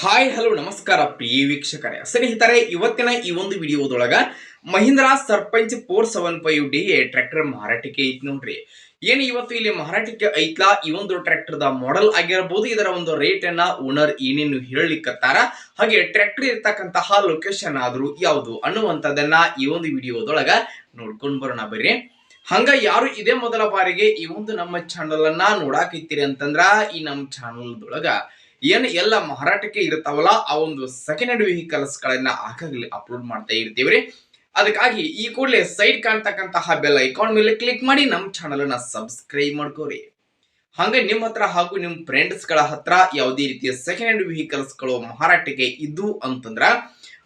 Hi hello ನಮಸ್ಕಾರ ಪ್ರಿಯ ವೀಕ್ಷಕರೇ ಸ್ನೇಹಿತರೆ, ಇವತ್ತಿನ ಈ ಒಂದು ವಿಡಿಯೋದೊಳಗ ಮಹೀಂದ್ರಾ ಸರ್ಪಂಚ್ 475D ಟ್ರ್ಯಾಕ್ಟರ್ ಮಾರಾಟಕ್ಕೆ ಐತಿ ನೋಡ್ರಿ. ಏನು ಇವತ್ತು ಇಲ್ಲಿ ಮಾರಾಟಕ್ಕೆ ಐತ್ಲಾ ಈ ಒಂದು ಟ್ರ್ಯಾಕ್ಟರ್ ದ ಮಾಡೆಲ್ ಆಗಿರಬಹುದು, ಇದರ ಒಂದು ರೇಟ್ ಅನ್ನ ಓನರ್ ಏನೇನು ಹೇಳಲಿಕ್ಕತ್ತಾರ, ಹಾಗೆ ಟ್ರ್ಯಾಕ್ಟರ್ ಇರ್ತಕ್ಕಂತಹ ಲೊಕೇಶನ್ ಆದ್ರೂ ಯಾವುದು ಅನ್ನುವಂಥದ್ದನ್ನ ಈ ಒಂದು ವಿಡಿಯೋದೊಳಗ ನೋಡ್ಕೊಂಡು ಬರೋಣ ಬರ್ರಿ. ಹಂಗ ಯಾರು ಇದೇ ಮೊದಲ ಬಾರಿಗೆ ಈ ಒಂದು ನಮ್ಮ ಚಾನಲ್ ಅನ್ನ ನೋಡಾಕೈತಿರಿ ಅಂತಂದ್ರ ಈ ನಮ್ಮ ಚಾನಲ್ ದೊಳಗ ಏನ್ ಎಲ್ಲ ಮಾರಾಟಕ್ಕೆ ಇರ್ತಾವಲ್ಲ ಆ ಒಂದು ಸೆಕೆಂಡ್ ಹ್ಯಾಂಡ್ ವೆಹಿಕಲ್ಸ್ ಗಳನ್ನ ಆಗಾಗಲೇ ಅಪ್ಲೋಡ್ ಮಾಡ್ತಾ ಇರ್ತೀವ್ರಿ. ಅದಕ್ಕಾಗಿ ಈ ಕೂಡಲೇ ಸೈಡ್ ಕಾಣ್ತಕ್ಕಂತಹ ಬೆಲ್ ಐಕಾನ್ ಮೇಲೆ ಕ್ಲಿಕ್ ಮಾಡಿ ನಮ್ಮ ಚಾನಲ್ ಅನ್ನ ಸಬ್ಸ್ಕ್ರೈಬ್ ಮಾಡ್ಕೋರಿ. ಹಂಗೆ ನಿಮ್ಮ ಹತ್ರ ಹಾಗೂ ನಿಮ್ಮ ಫ್ರೆಂಡ್ಸ್ ಗಳ ಹತ್ರ ಯಾವುದೇ ರೀತಿಯ ಸೆಕೆಂಡ್ ಹ್ಯಾಂಡ್ ವೆಹಿಕಲ್ಸ್ ಗಳು ಮಾರಾಟಕ್ಕೆ ಇದ್ದು ಅಂತಂದ್ರ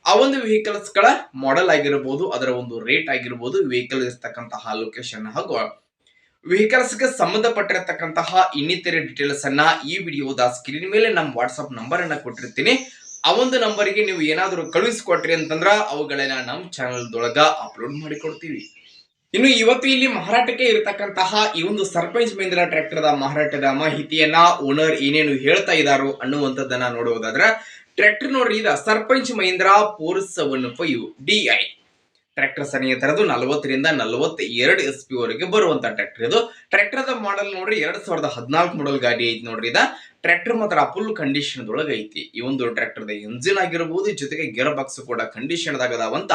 ಆ ಒಂದು ವೆಹಿಕಲ್ಸ್ ಗಳ ಮಾಡೆಲ್ ಆಗಿರಬಹುದು, ಅದರ ಒಂದು ರೇಟ್ ಆಗಿರಬಹುದು, ವೆಹಿಕಲ್ ಇರ್ತಕ್ಕಂತಹ ಲೊಕೇಶನ್ ಹಾಗೂ ವೆಹಿಕಲ್ಸ್ ಗೆ ಸಂಬಂಧಪಟ್ಟಿರತಕ್ಕಂತಹ ಇನ್ನಿತರೆ ಡೀಟೇಲ್ಸ್ ಅನ್ನ ಈ ವಿಡಿಯೋದ ಸ್ಕ್ರೀನ್ ಮೇಲೆ ನಮ್ಮ ವಾಟ್ಸ್ಆಪ್ ನಂಬರ್ ಅನ್ನ ಕೊಟ್ಟಿರ್ತೀನಿ. ಆ ಒಂದು ನಂಬರ್ಗೆ ನೀವು ಏನಾದರೂ ಕಳುಹಿಸಿಕೊಟ್ರಿ ಅಂತಂದ್ರ ಅವುಗಳನ್ನ ನಮ್ಮ ಚಾನಲ್ ದೊಳಗ ಅಪ್ಲೋಡ್ ಮಾಡಿ ಕೊಡ್ತೀವಿ. ಇನ್ನು ಇವತ್ತು ಇಲ್ಲಿ ಮಾರಾಟಕ್ಕೆ ಇರತಕ್ಕಂತಹ ಈ ಒಂದು ಸರ್ಪಂಚ್ ಮಹೀಂದ್ರಾ ಟ್ರ್ಯಾಕ್ಟರ್ ದ ಮಾರಾಟದ ಮಾಹಿತಿಯನ್ನ ಓನರ್ ಏನೇನು ಹೇಳ್ತಾ ಇದ್ದಾರೋ ಅನ್ನುವಂಥದ್ದನ್ನ ನೋಡುವುದಾದ್ರ ಟ್ರ್ಯಾಕ್ಟರ್ ನೋಡ್ರಿ, ಇದ ಸರ್ಪಂಚ್ ಮಹೀಂದ್ರಾ 475DI ಟ್ರ್ಯಾಕ್ಟರ್ ಸನಿಯತರದು 40 ರಿಂದ 42 SP ವರೆಗೆ ಬರುವಂತ ಟ್ರ್ಯಾಕ್ಟರ್. ಇದು ಟ್ರ್ಯಾಕ್ಟರ್ ದ ಮಾಡೆಲ್ ನೋಡ್ರಿ 2014 ಮಾಡೆಲ್ ಗಾಡಿ ಐತಿ ನೋಡ್ರಿ. ಇದ ಟ್ರ್ಯಾಕ್ಟರ್ ಮಾತ್ರ ಫುಲ್ ಕಂಡೀಷನ್ ದೊಳಗ ಐತಿ. ಈ ಒಂದು ಟ್ರ್ಯಾಕ್ಟರ್ ದ ಇಂಜಿನ್ ಆಗಿರಬಹುದು, ಜೊತೆಗೆ ಗೇರ್ ಬಾಕ್ಸ್ ಕೂಡ ಕಂಡೀಷನ್ ದಾಗ ಅದಾವಂತ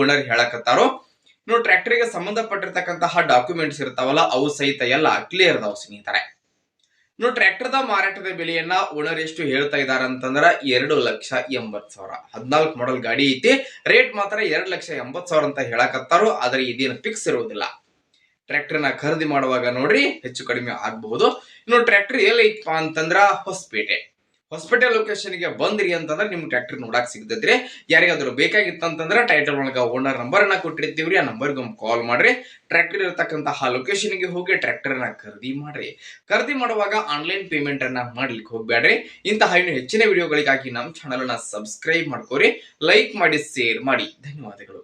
ಓನರ್ ಹೇಳಕತ್ತಾರೋ. ಇನ್ನು ಟ್ರ್ಯಾಕ್ಟರ್ ಗೆ ಸಂಬಂಧಪಟ್ಟಿರ್ತಕ್ಕಂತಹ ಡಾಕ್ಯುಮೆಂಟ್ಸ್ ಇರ್ತಾವಲ್ಲ ಅವು ಸಹಿತ ಎಲ್ಲ ಕ್ಲಿಯರ್ ಅದಾವ ಸ್ನೇಹಿತರೆ. ಇನ್ನು ಟ್ರ್ಯಾಕ್ಟರ್ ದ ಮಾರಾಟದ ಬೆಲೆಯನ್ನ ಓನರ್ ಎಷ್ಟು ಹೇಳ್ತಾ ಇದಾರ ಅಂತಂದ್ರ 2,80,000. 14 ಮಾಡೆಲ್ ಗಾಡಿ ಐತಿ, ರೇಟ್ ಮಾತ್ರ 2,80,000 ಅಂತ ಹೇಳಕತ್ತಾರೋ. ಆದ್ರೆ ಇದೇನು ಫಿಕ್ಸ್ ಇರುವುದಿಲ್ಲ. ಟ್ರ್ಯಾಕ್ಟರ್ ನ ಖರೀದಿ ಮಾಡುವಾಗ ನೋಡ್ರಿ ಹೆಚ್ಚು ಕಡಿಮೆ ಆಗಬಹುದು. ಇನ್ನು ಟ್ರ್ಯಾಕ್ಟರ್ ಎಲ್ಲಿ ಐತಪ್ಪ ಅಂತಂದ್ರ ಹೊಸಪೇಟೆ ಲೊಕೇಶನ್ ಗೆ ಬಂದ್ರಿ ಅಂತಂದ್ರೆ ನಿಮ್ಗೆ ಟ್ರ್ಯಾಕ್ಟರ್ ನೋಡಕ್ ಸಿಗ್ತೈತ್ರಿ. ಯಾರಿಗಾದ್ರೂ ಬೇಕಾಗಿತ್ತು ಅಂತಂದ್ರ ಟೈಟಲ್ ಒಳಗ ಓನರ್ ನಂಬರ್ ಅನ್ನ ಕೊಟ್ಟಿರ್ತೀವ್ರಿ, ಆ ನಂಬರ್ಗೆ ಕಾಲ್ ಮಾಡ್ರಿ. ಟ್ರ್ಯಾಕ್ಟರ್ ಇರತಕ್ಕಂತಹ ಲೊಕೇಶನ್ ಗೆ ಹೋಗಿ ಟ್ರ್ಯಾಕ್ಟರ್ ನ ಖರೀದಿ ಮಾಡ್ರಿ. ಖರೀದಿ ಮಾಡುವಾಗ ಆನ್ಲೈನ್ ಪೇಮೆಂಟ್ ಅನ್ನ ಮಾಡ್ಲಿಕ್ಕೆ ಹೋಗ್ಬೇಡ್ರಿ. ಇಂತಹ ಇನ್ನು ಹೆಚ್ಚಿನ ವಿಡಿಯೋಗಳಿಗಾಗಿ ನಮ್ಮ ಚಾನಲ್ ಅನ್ನ ಸಬ್ಸ್ಕ್ರೈಬ್ ಮಾಡ್ಕೋರಿ, ಲೈಕ್ ಮಾಡಿ, ಶೇರ್ ಮಾಡಿ. ಧನ್ಯವಾದಗಳು.